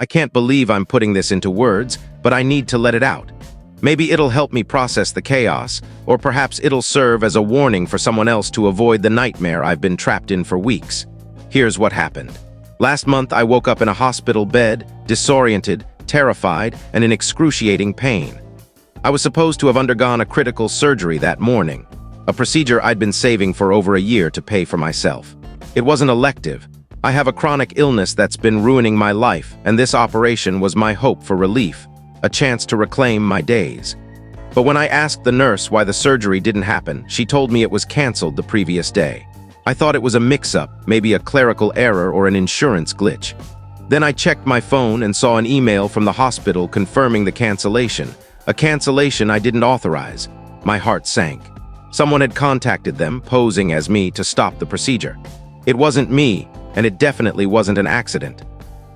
I can't believe I'm putting this into words, but I need to let it out. Maybe it'll help me process the chaos, or perhaps it'll serve as a warning for someone else to avoid the nightmare I've been trapped in for weeks. Here's what happened. Last month, I woke up in a hospital bed, disoriented, terrified, and in excruciating pain. I was supposed to have undergone a critical surgery that morning, a procedure I'd been saving for over a year to pay for myself. It wasn't elective. I have a chronic illness that's been ruining my life, and this operation was my hope for relief, a chance to reclaim my days. But when I asked the nurse why the surgery didn't happen, she told me it was canceled the previous day. I thought it was a mix-up, maybe a clerical error or an insurance glitch. Then I checked my phone and saw an email from the hospital confirming the cancellation, a cancellation I didn't authorize. My heart sank. Someone had contacted them, posing as me, to stop the procedure. It wasn't me, and it definitely wasn't an accident.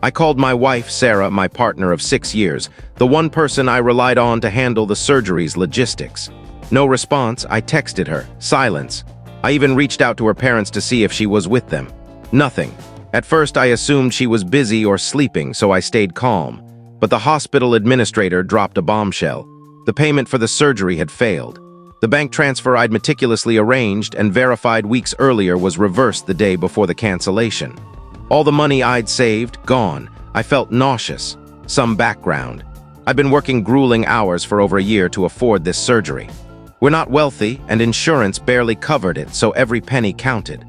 I called my wife, Sarah, my partner of 6 years, the one person I relied on to handle the surgery's logistics. No response. I texted her. Silence. I even reached out to her parents to see if she was with them. Nothing. At first, I assumed she was busy or sleeping, so I stayed calm. But the hospital administrator dropped a bombshell. The payment for the surgery had failed. The bank transfer I'd meticulously arranged and verified weeks earlier was reversed the day before the cancellation. All the money I'd saved, gone. I felt nauseous. Some background. I've been working grueling hours for over a year to afford this surgery. We're not wealthy, and insurance barely covered it, so every penny counted.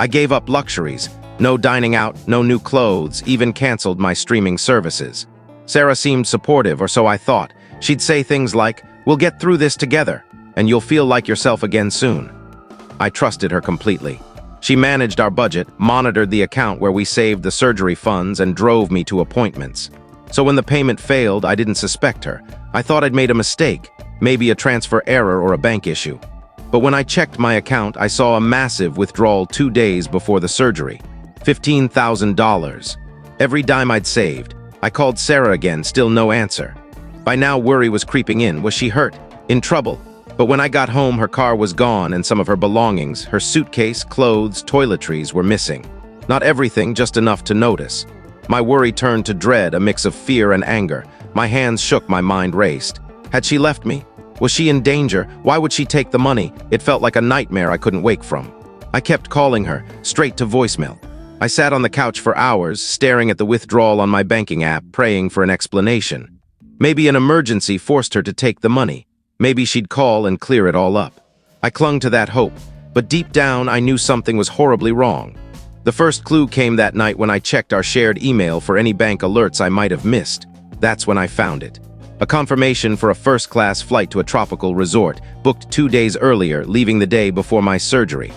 I gave up luxuries. No dining out, no new clothes, even canceled my streaming services. Sarah seemed supportive, or so I thought. She'd say things like, "We'll get through this together, and you'll feel like yourself again soon." I trusted her completely. She managed our budget, monitored the account where we saved the surgery funds, and drove me to appointments. So when the payment failed, I didn't suspect her. I thought I'd made a mistake, maybe a transfer error or a bank issue. But when I checked my account, I saw a massive withdrawal 2 days before the surgery. $15,000. Every dime I'd saved. I called Sarah again, still no answer. By now, worry was creeping in. Was she hurt? In trouble? But when I got home, her car was gone and some of her belongings, her suitcase, clothes, toiletries were missing. Not everything, just enough to notice. My worry turned to dread, a mix of fear and anger. My hands shook, my mind raced. Had she left me? Was she in danger? Why would she take the money? It felt like a nightmare I couldn't wake from. I kept calling her, straight to voicemail. I sat on the couch for hours, staring at the withdrawal on my banking app, praying for an explanation. Maybe an emergency forced her to take the money. Maybe she'd call and clear it all up. I clung to that hope, but deep down I knew something was horribly wrong. The first clue came that night when I checked our shared email for any bank alerts I might have missed. That's when I found it. A confirmation for a first-class flight to a tropical resort, booked 2 days earlier, leaving the day before my surgery.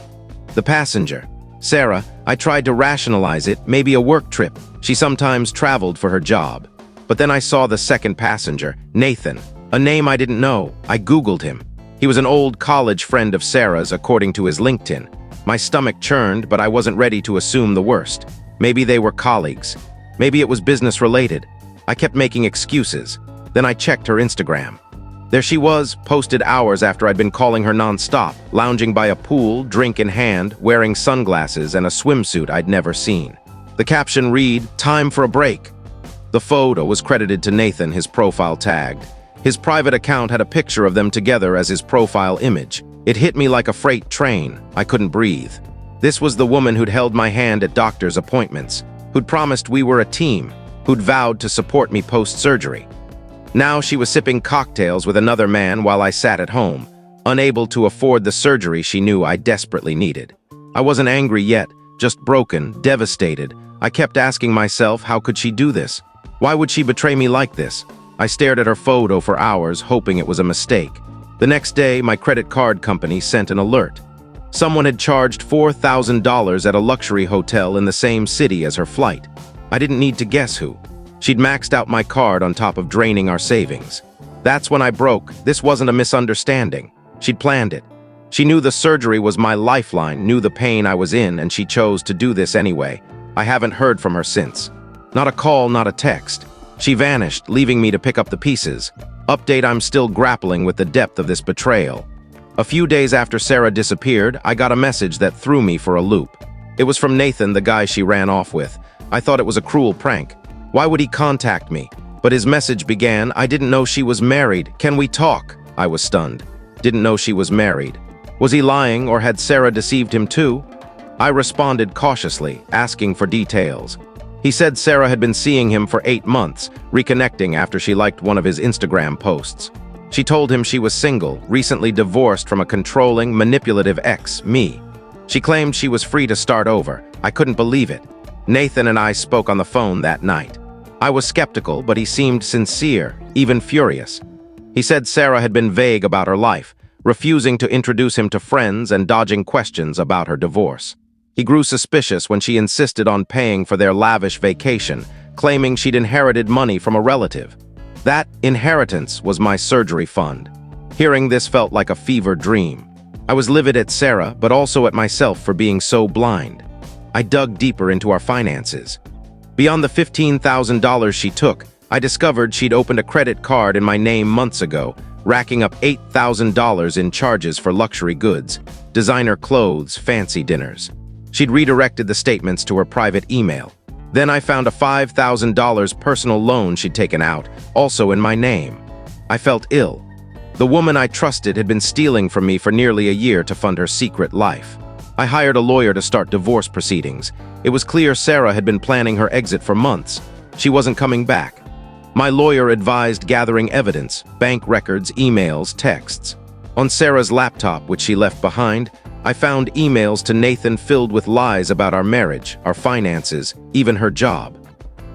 The passenger, Sarah. I tried to rationalize it, maybe a work trip. She sometimes traveled for her job. But then I saw the second passenger, Nathan. A name I didn't know. I Googled him. He was an old college friend of Sarah's, according to his LinkedIn. My stomach churned, but I wasn't ready to assume the worst. Maybe they were colleagues. Maybe it was business-related. I kept making excuses. Then I checked her Instagram. There she was, posted hours after I'd been calling her non-stop, lounging by a pool, drink in hand, wearing sunglasses and a swimsuit I'd never seen. The caption read, "Time for a break." The photo was credited to Nathan, his profile tagged. His private account had a picture of them together as his profile image. It hit me like a freight train. I couldn't breathe. This was the woman who'd held my hand at doctor's appointments, who'd promised we were a team, who'd vowed to support me post-surgery. Now she was sipping cocktails with another man while I sat at home, unable to afford the surgery she knew I desperately needed. I wasn't angry yet, just broken, devastated. I kept asking myself, how could she do this? Why would she betray me like this? I stared at her photo for hours, hoping it was a mistake. The next day, my credit card company sent an alert. Someone had charged $4,000 at a luxury hotel in the same city as her flight. I didn't need to guess who. She'd maxed out my card on top of draining our savings. That's when I broke. This wasn't a misunderstanding. She'd planned it. She knew the surgery was my lifeline, knew the pain I was in, and she chose to do this anyway. I haven't heard from her since. Not a call, not a text. She vanished, leaving me to pick up the pieces. Update: I'm still grappling with the depth of this betrayal. A few days after Sarah disappeared, I got a message that threw me for a loop. It was from Nathan, the guy she ran off with. I thought it was a cruel prank. Why would he contact me? But his message began, "I didn't know she was married. Can we talk?" I was stunned. Didn't know she was married. Was he lying, or had Sarah deceived him too? I responded cautiously, asking for details. He said Sarah had been seeing him for 8 months, reconnecting after she liked one of his Instagram posts. She told him she was single, recently divorced from a controlling, manipulative ex, me. She claimed she was free to start over. I couldn't believe it. Nathan and I spoke on the phone that night. I was skeptical, but he seemed sincere, even furious. He said Sarah had been vague about her life, refusing to introduce him to friends and dodging questions about her divorce. He grew suspicious when she insisted on paying for their lavish vacation, claiming she'd inherited money from a relative. That inheritance was my surgery fund. Hearing this felt like a fever dream. I was livid at Sarah, but also at myself for being so blind. I dug deeper into our finances. Beyond the $15,000 she took, I discovered she'd opened a credit card in my name months ago, racking up $8,000 in charges for luxury goods, designer clothes, fancy dinners. She'd redirected the statements to her private email. Then I found a $5,000 personal loan she'd taken out, also in my name. I felt ill. The woman I trusted had been stealing from me for nearly a year to fund her secret life. I hired a lawyer to start divorce proceedings. It was clear Sarah had been planning her exit for months. She wasn't coming back. My lawyer advised gathering evidence, bank records, emails, texts. On Sarah's laptop, which she left behind, I found emails to Nathan filled with lies about our marriage, our finances, even her job.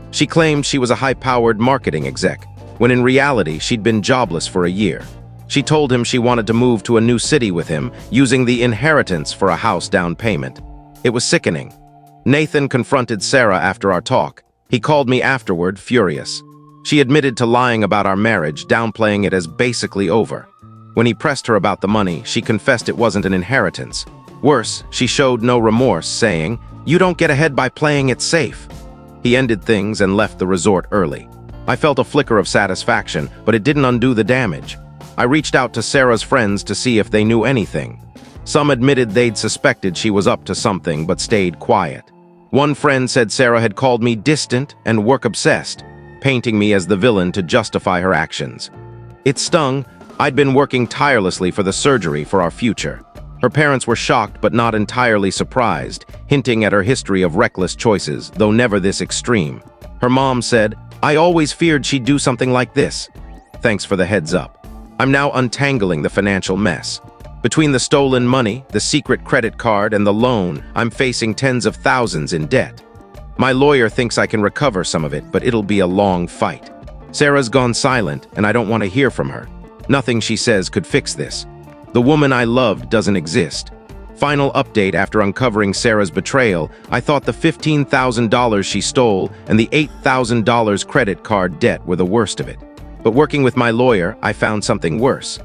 She claimed she was a high-powered marketing exec, when in reality she'd been jobless for a year. She told him she wanted to move to a new city with him, using the inheritance for a house down payment. It was sickening. Nathan confronted Sarah after our talk. He called me afterward, furious. She admitted to lying about our marriage, downplaying it as basically over. When he pressed her about the money, she confessed it wasn't an inheritance. Worse, she showed no remorse, saying, "You don't get ahead by playing it safe." He ended things and left the resort early. I felt a flicker of satisfaction, but it didn't undo the damage. I reached out to Sarah's friends to see if they knew anything. Some admitted they'd suspected she was up to something, but stayed quiet. One friend said Sarah had called me distant and work-obsessed, painting me as the villain to justify her actions. It stung. I'd been working tirelessly for the surgery for our future. Her parents were shocked but not entirely surprised, hinting at her history of reckless choices, though never this extreme. Her mom said, "I always feared she'd do something like this." Thanks for the heads up. I'm now untangling the financial mess. Between the stolen money, the secret credit card, and the loan, I'm facing tens of thousands in debt. My lawyer thinks I can recover some of it, but it'll be a long fight. Sarah's gone silent, and I don't want to hear from her. Nothing she says could fix this. The woman I loved doesn't exist. Final update after uncovering Sarah's betrayal, I thought the $15,000 she stole and the $8,000 credit card debt were the worst of it. But working with my lawyer, I found something worse.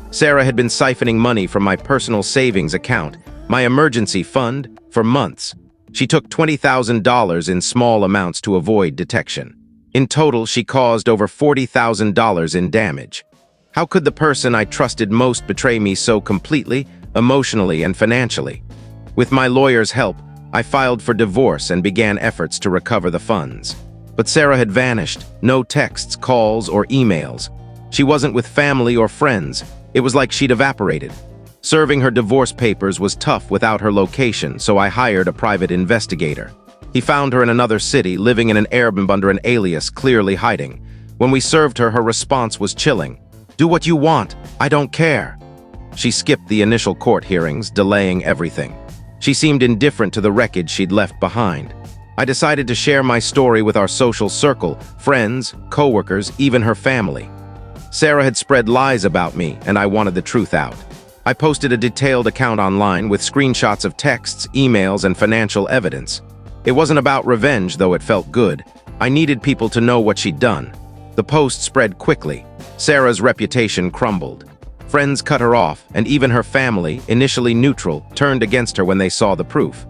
Sarah had been siphoning money from my personal savings account, my emergency fund, for months. She took $20,000 in small amounts to avoid detection. In total, she caused over $40,000 in damage. How could the person I trusted most betray me so completely, emotionally and financially? With my lawyer's help, I filed for divorce and began efforts to recover the funds. But Sarah had vanished, no texts, calls, or emails. She wasn't with family or friends. It was like she'd evaporated. Serving her divorce papers was tough without her location, so I hired a private investigator. He found her in another city, living in an Airbnb under an alias, clearly hiding. When we served her, her response was chilling. "Do what you want. I don't care." She skipped the initial court hearings, delaying everything. She seemed indifferent to the wreckage she'd left behind. I decided to share my story with our social circle, friends, coworkers, even her family. Sarah had spread lies about me, and I wanted the truth out. I posted a detailed account online with screenshots of texts, emails, and financial evidence. It wasn't about revenge, though it felt good. I needed people to know what she'd done. The post spread quickly. Sarah's reputation crumbled. Friends cut her off, and even her family, initially neutral, turned against her when they saw the proof.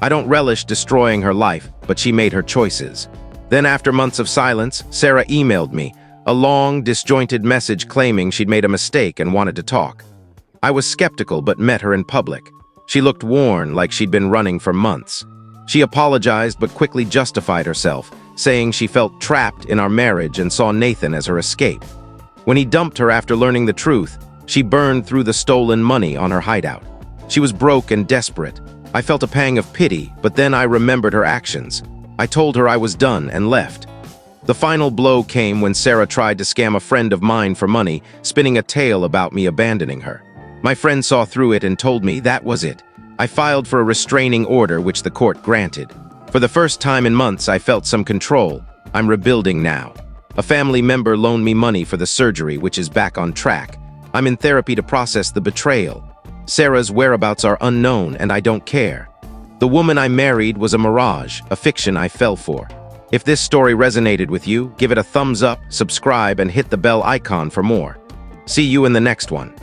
I don't relish destroying her life, but she made her choices. Then, after months of silence, Sarah emailed me, a long, disjointed message claiming she'd made a mistake and wanted to talk. I was skeptical but met her in public. She looked worn, like she'd been running for months. She apologized but quickly justified herself, saying she felt trapped in our marriage and saw Nathan as her escape. When he dumped her after learning the truth, she burned through the stolen money on her hideout. She was broke and desperate. I felt a pang of pity, but then I remembered her actions. I told her I was done and left. The final blow came when Sarah tried to scam a friend of mine for money, spinning a tale about me abandoning her. My friend saw through it and told me that was it. I filed for a restraining order, which the court granted. For the first time in months, I felt some control. I'm rebuilding now. A family member loaned me money for the surgery, which is back on track. I'm in therapy to process the betrayal. Sarah's whereabouts are unknown, and I don't care. The woman I married was a mirage, a fiction I fell for. If this story resonated with you, give it a thumbs up, subscribe, and hit the bell icon for more. See you in the next one.